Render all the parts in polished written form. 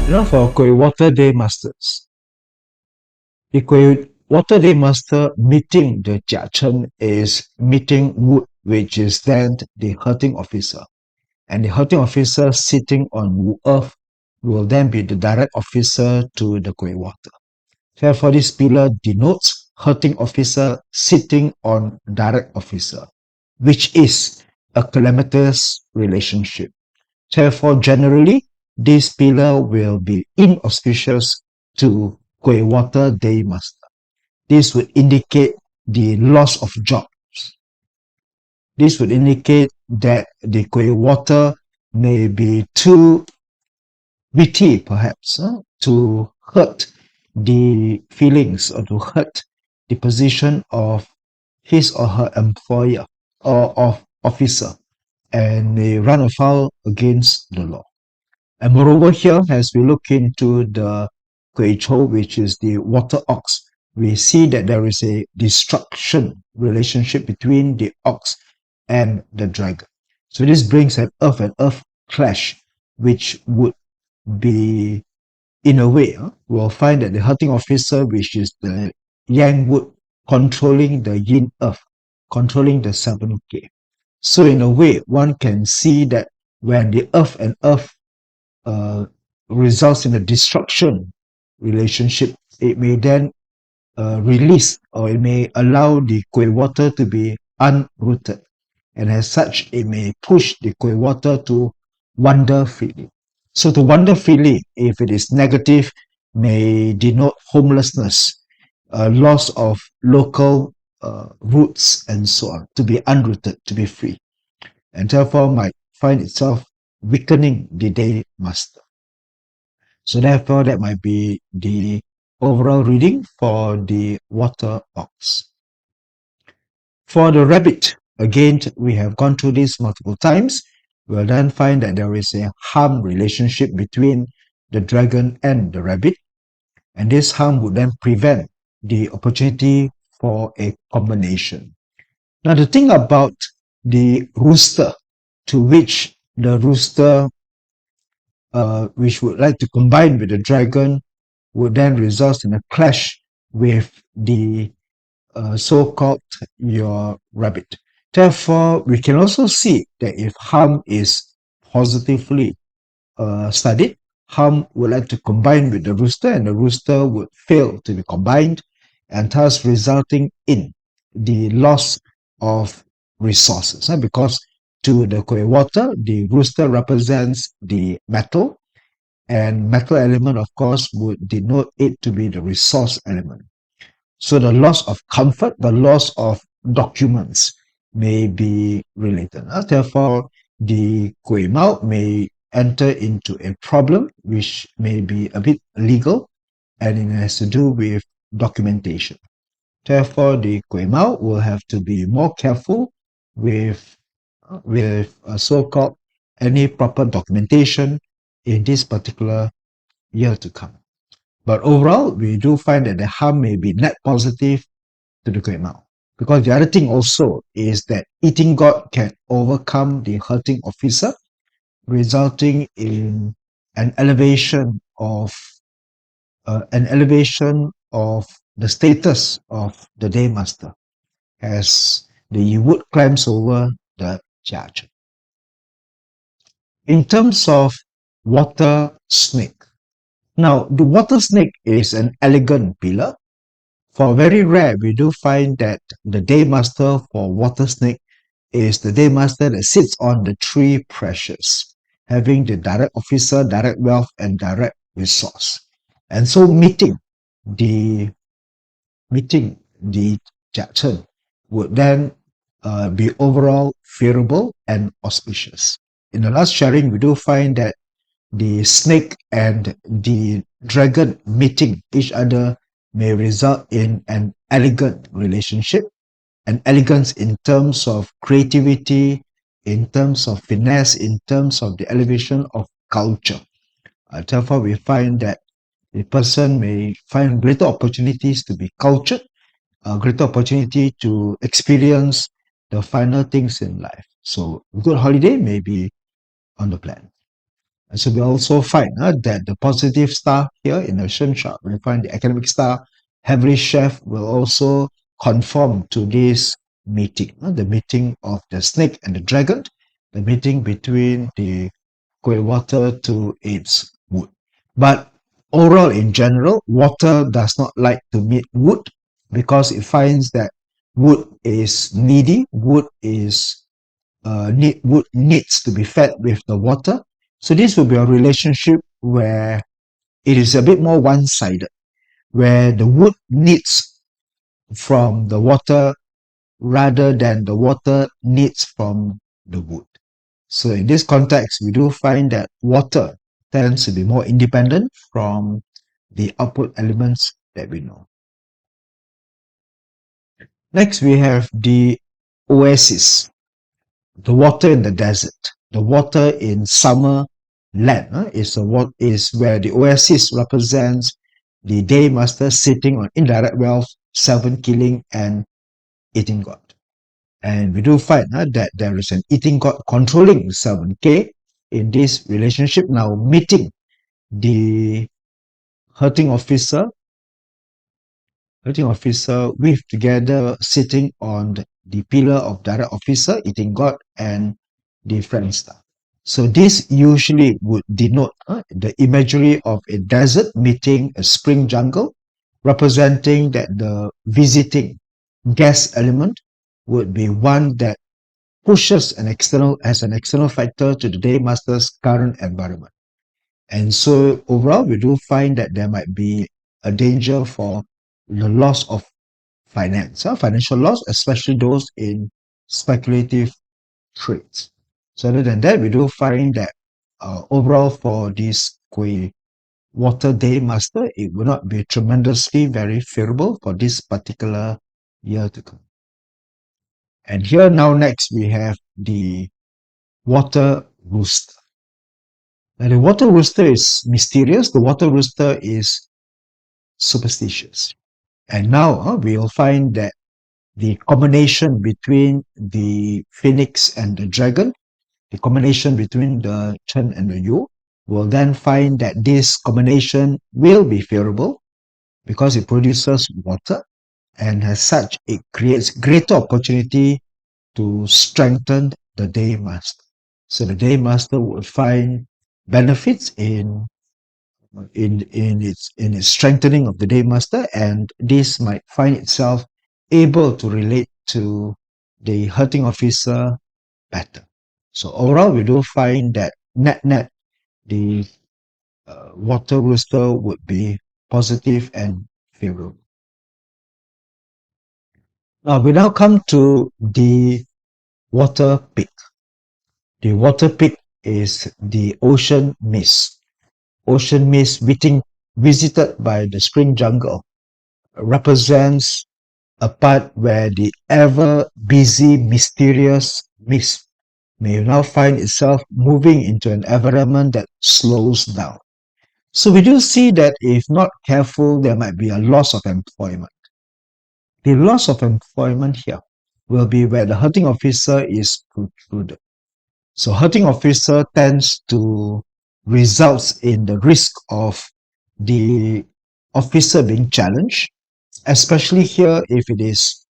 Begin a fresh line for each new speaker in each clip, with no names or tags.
For Gui Water Day Masters, the Gui Water Day Master meeting the Jia Chen is meeting Wood, which is then the hurting officer. And the hurting officer sitting on Earth will then be the direct officer to the Gui Water. Therefore, this pillar denotes hurting officer sitting on direct officer, which is a calamitous relationship. Therefore, generally, this pillar will be inauspicious to Gui Water Day Master. This would indicate the loss of jobs. This would indicate that the Gui Water may be too witty, perhaps, to hurt the feelings or to hurt the position of his or her employer or of officer, and may run afoul against the law. And moreover here, as we look into the Gui Chou, which is the water ox, we see that there is a destruction relationship between the ox and the dragon. So this brings an earth and earth clash, which would be, in a way, we'll find that the hurting officer, which is the Yang Wood, controlling the yin earth, controlling the 7K. So in a way, one can see that when the earth and earth results in a destruction relationship, it may then release, or it may allow the Gui Water to be unrooted. And as such, it may push the Gui Water to wander freely. So to wander freely, if it is negative, may denote homelessness, loss of local roots, and so on, to be unrooted, to be free. And therefore might find itself weakening the day master. So therefore, that might be the overall reading for the water ox. For the rabbit, again, we have gone through this multiple times. We'll then find that there is a harm relationship between the dragon and the rabbit. And this harm would then prevent the opportunity for a combination. Now, the thing about the rooster, to which the rooster, which would like to combine with the dragon, would then result in a clash with the so-called your rabbit. Therefore, we can also see that if harm is positively studied, harm would like to combine with the rooster, and the rooster would fail to be combined, and thus resulting in the loss of resources. Because to the Gui Water, the rooster represents the metal, and metal element, of course, would denote it to be the resource element. So the loss of comfort, the loss of documents may be related. Therefore, the Gui Mao may enter into a problem which may be a bit legal, and it has to do with documentation. Therefore, the Gui Mao will have to be more careful with so-called any proper documentation in this particular year to come. But overall, we do find that the harm may be net positive to the Gui Mao. Because the other thing also is that eating God can overcome the hurting officer, resulting in an elevation of the status of the day master as the wood climbs over the Jia Chen. In terms of water snake, now the water snake is an elegant pillar. For very rare, we do find that the day master for water snake is the day master that sits on the three pressures, having the direct officer, direct wealth, and direct resource. And so meeting the Jia Chen would then be overall favorable and auspicious. In the last sharing, we do find that the snake and the dragon meeting each other may result in an elegant relationship, an elegance in terms of creativity, in terms of finesse, in terms of the elevation of culture. Therefore, we find that the person may find greater opportunities to be cultured, a greater opportunity to experience the finer things in life. So, good holiday may be on the plan. And so we also find that the positive star here in the Shen chart, we find the academic star, heavenly chef, will also conform to this meeting, the meeting of the snake and the dragon, the meeting between the Gui Water to its wood. But overall, in general, water does not like to meet wood because it finds that wood is needy, wood needs to be fed with the water. So this will be a relationship where it is a bit more one-sided, where the wood needs from the water rather than the water needs from the wood. So in this context, we do find that water tends to be more independent from the output elements that we know. Next, we have the oasis, the water in the desert. The water in summer land is where the oasis represents the day master sitting on indirect wealth, seven killing, and eating god. And we do find that there is an eating god controlling 7K in this relationship, now meeting the hurting officer with together sitting on the pillar of direct officer, eating god, and the friend star. So this usually would denote the imagery of a desert meeting a spring jungle, representing that the visiting gas element would be one that pushes as an external factor to the day master's current environment. And so overall, we do find that there might be a danger for the loss of financial loss, especially those in speculative trades. So other than that, we do find that overall for this Gui Water Day Master, it will not be tremendously very favorable for this particular year to come. And here now next we have the water rooster. Now the water rooster is mysterious. The water rooster is superstitious. And now we'll find that the combination between the phoenix and the dragon, the combination between the Chen and the Yu, will then find that this combination will be favorable because it produces water, and as such, it creates greater opportunity to strengthen the day master. So the day master will find benefits in its strengthening of the day master, and this might find itself able to relate to the hurting officer better. So overall, we do find that net the water rooster would be positive and favorable. Now we now come to the water pig. The water pig is the ocean mist. Ocean mist visited by the spring jungle represents a part where the ever busy, mysterious mist may now find itself moving into an environment that slows down. So we do see that if not careful, there might be a loss of employment. The loss of employment here will be where the hurting officer is protruded. So hurting officer tends to results in the risk of the officer being challenged, especially here if it is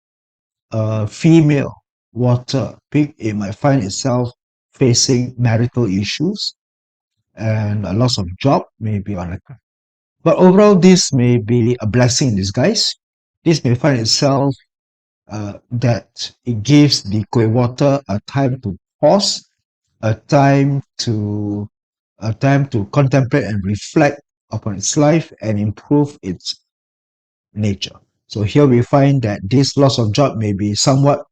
a female water pig, it might find itself facing marital issues and a loss of job may be on the. But overall, this may be a blessing in disguise. This may find itself that it gives the Gui Water a time to pause, a time to contemplate and reflect upon its life and improve its nature. So here we find that this loss of job may be somewhat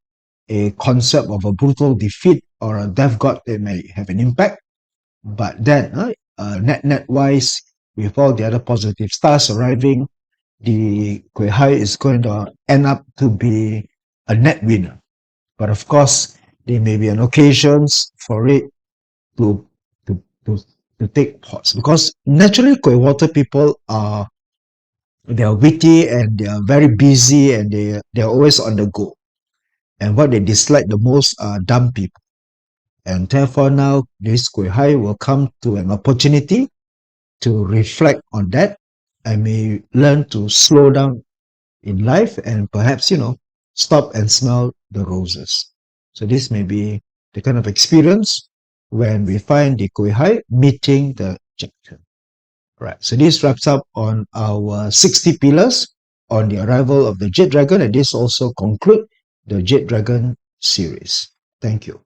a concept of a brutal defeat or a death god that may have an impact. But then, net wise, with all the other positive stars arriving, the Gui Hai is going to end up to be a net winner. But of course, there may be an occasions for it to to to, to take pause, because naturally Gui Water people they are witty and they are very busy and they are always on the go. And what they dislike the most are dumb people. And therefore now this Gui Hai will come to an opportunity to reflect on that and may learn to slow down in life and perhaps, stop and smell the roses. So this may be the kind of experience when we find the Gui Hai meeting the Jade Chen. Right. So this wraps up on our 60 pillars on the arrival of the Jade Dragon, and this also concludes the Jade Dragon series. Thank you.